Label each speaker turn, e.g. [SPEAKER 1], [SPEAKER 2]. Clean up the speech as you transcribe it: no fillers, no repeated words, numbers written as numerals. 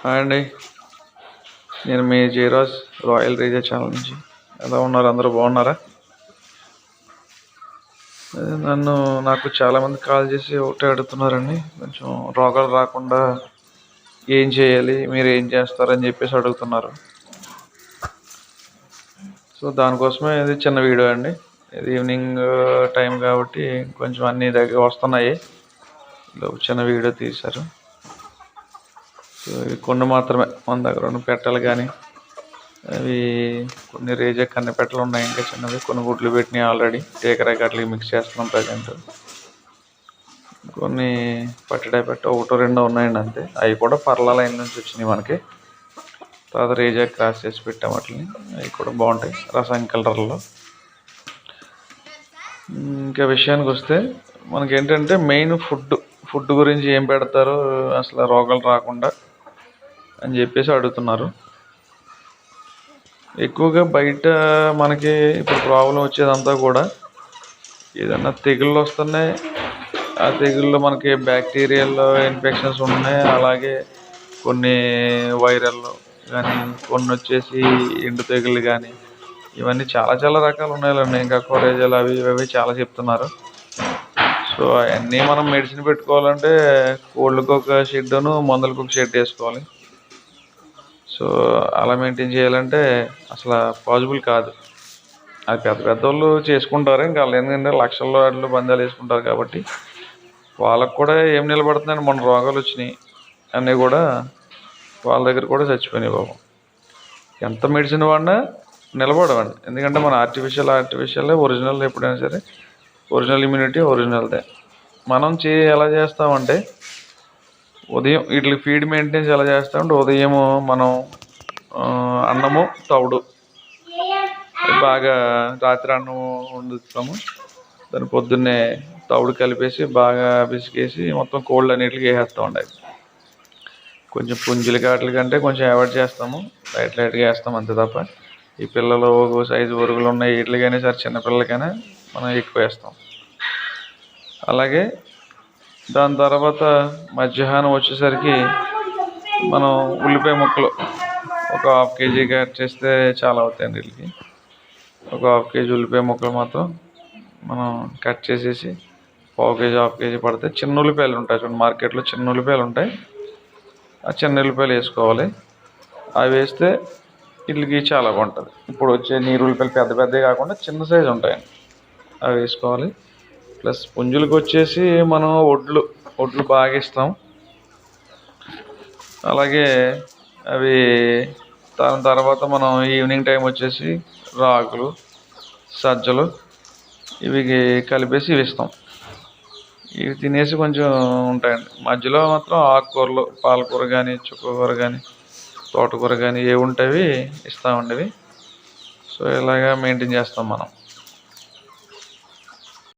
[SPEAKER 1] Hi అండి, నేను మీ Jayaraj royal Reeza channel నుంచి. ఎలా ఉన్నారు? అందరూ బాగున్నారా? నాకు చాలామంది కాల్ చేసి ఒకటే అడుగుతున్నారండి, కొంచెం రోగాలు రాకుండా ఏం చేయాలి, మీరు ఏం చేస్తారని చెప్పేసి అడుగుతున్నారు. సో దానికోసమే ఇది చిన్న వీడియో అండి. ఇది ఈవినింగ్ టైం కాబట్టి కొంచెం అన్ని దగ్గర వస్తున్నాయి. చిన్న వీడియో తీశారు. సో ఇవి కొన్ని మాత్రమే మన దగ్గర ఉన్న పెట్టలు కానీ, అవి కొన్ని రేజా కన్నె పెట్టలు ఉన్నాయి, ఇంకా చిన్నవి కొన్ని గుడ్లు పెట్టినాయి ఆల్రెడీ. టేకరాకి అట్లకి మిక్స్ చేస్తున్నాం ప్రజెంట్. కొన్ని పట్టడా పెట్ట ఒకటో రెండో ఉన్నాయండి అంతే. అవి కూడా పర్లా లైన్ నుంచి వచ్చినాయి మనకి. తర్వాత రేజా క్రాస్ చేసి పెట్టాం వాటిని. అవి కూడా బాగుంటాయి రసం కలర్లో. ఇంకా విషయానికి వస్తే మనకి ఏంటంటే మెయిన్ ఫుడ్ గురించి ఏం పెడతారో అసలు రోగాలు రాకుండా అని చెప్పేసి అడుగుతున్నారు. ఎక్కువగా బయట మనకి ఇప్పుడు ప్రాబ్లం వచ్చేదంతా కూడా ఏదన్నా తెగుళ్ళు వస్తున్నాయి. ఆ తెగుళ్ళు మనకి బ్యాక్టీరియల్ ఇన్ఫెక్షన్స్ ఉన్నాయి, అలాగే కొన్ని వైరల్ కానీ, కొన్ని వచ్చేసి ఎండు తెగుళ్ళు కానీ, ఇవన్నీ చాలా చాలా రకాలు ఉన్నాయండి. ఇంకా కొరేజాలు అవి ఇవి చాలా చెప్తున్నారు. సో అవన్నీ మనం మెడిసిన్ పెట్టుకోవాలంటే కోళ్ళకి ఒక షెడ్ను, మందులకు ఒక షెడ్ వేసుకోవాలి. సో అలా మెయింటైన్ చేయాలంటే అసలు పాసిబుల్ కాదు. అది పెద్ద పెద్దవాళ్ళు చేసుకుంటారు. ఇంకా వాళ్ళు ఏంటంటే లక్షల్లో వాటిలో బంధాలు వేసుకుంటారు కాబట్టి వాళ్ళకు కూడా ఏం నిలబడుతుందండి. మొన్న రోగాలు వచ్చినాయి అన్నీ కూడా వాళ్ళ దగ్గర కూడా చచ్చిపోయినాయి బాబు. ఎంత మెడిసిన్ వాడినా నిలబడవండి. ఎందుకంటే మన ఆర్టిఫిషియల్ ఒరిజినల్ ఎప్పుడైనా సరే ఒరిజినల్ ఇమ్యూనిటీ ఒరిజినల్దే. మనం ఎలా చేస్తామంటే ఉదయం వీటికి ఫీడ్ మెయింటెనెన్స్ ఎలా చేస్తామంటే ఉదయం మనం అన్నము తవుడు బాగా రాత్రి అన్నం వండుతాము. దాన్ని పొద్దున్నే తవుడు కలిపేసి బాగా పిసికేసి మొత్తం కోళ్ళు అన్నిటికి వేసేస్తామండి. కొంచెం పుంజుల కాట్ల కంటే కొంచెం అవాయిడ్ చేస్తాము, లైట్గా వేస్తాం అంతే తప్ప ఈ పిల్లలు సైజు వరుగులు ఉన్నాయి వీటికైనా సరే చిన్నపిల్లలకైనా మనం ఎక్కువ వేస్తాం. అలాగే దాని తర్వాత మధ్యాహ్నం వచ్చేసరికి మనం ఉల్లిపాయ ముక్కలు ఒక 1/2 kg కట్ చేస్తే చాలా అవుతాయండి. వీటికి ఒక 1/2 kg ఉల్లిపాయ ముక్కలు మాత్రం మనం కట్ చేసేసి 1/2 kg 1/2 kg పడితే చిన్న ఉల్లిపాయలు ఉంటాయి చూడండి, మార్కెట్లో చిన్న ఉల్లిపాయలు ఉంటాయి. ఆ చిన్న ఉల్లిపాయలు వేసుకోవాలి. అవి వేస్తే వీటికి చాలా బాగుంటుంది. ఇప్పుడు వచ్చే నీరు ఉల్లిపాయలు పెద్ద పెద్దవి కాకుండా చిన్న సైజు ఉంటాయండి, అవి వేసుకోవాలి. ప్లస్ పుంజులకు వచ్చేసి మనం ఒడ్లు బాగా ఇస్తాం. అలాగే అవి దాని తర్వాత మనం ఈవినింగ్ టైం వచ్చేసి రాగులు, సజ్జలు ఇవి కలిపేసి ఇవి ఇస్తాం. ఇవి తినేసి కొంచెం ఉంటాయండి. మధ్యలో మాత్రం ఆకుకూరలు, పాలకూర కానీ, చుక్కకూర కానీ, తోటకూర కానీ ఏవి ఉంటాయి ఇస్తామండి ఇవి. సో ఇలాగా మెయింటైన్ చేస్తాం మనం.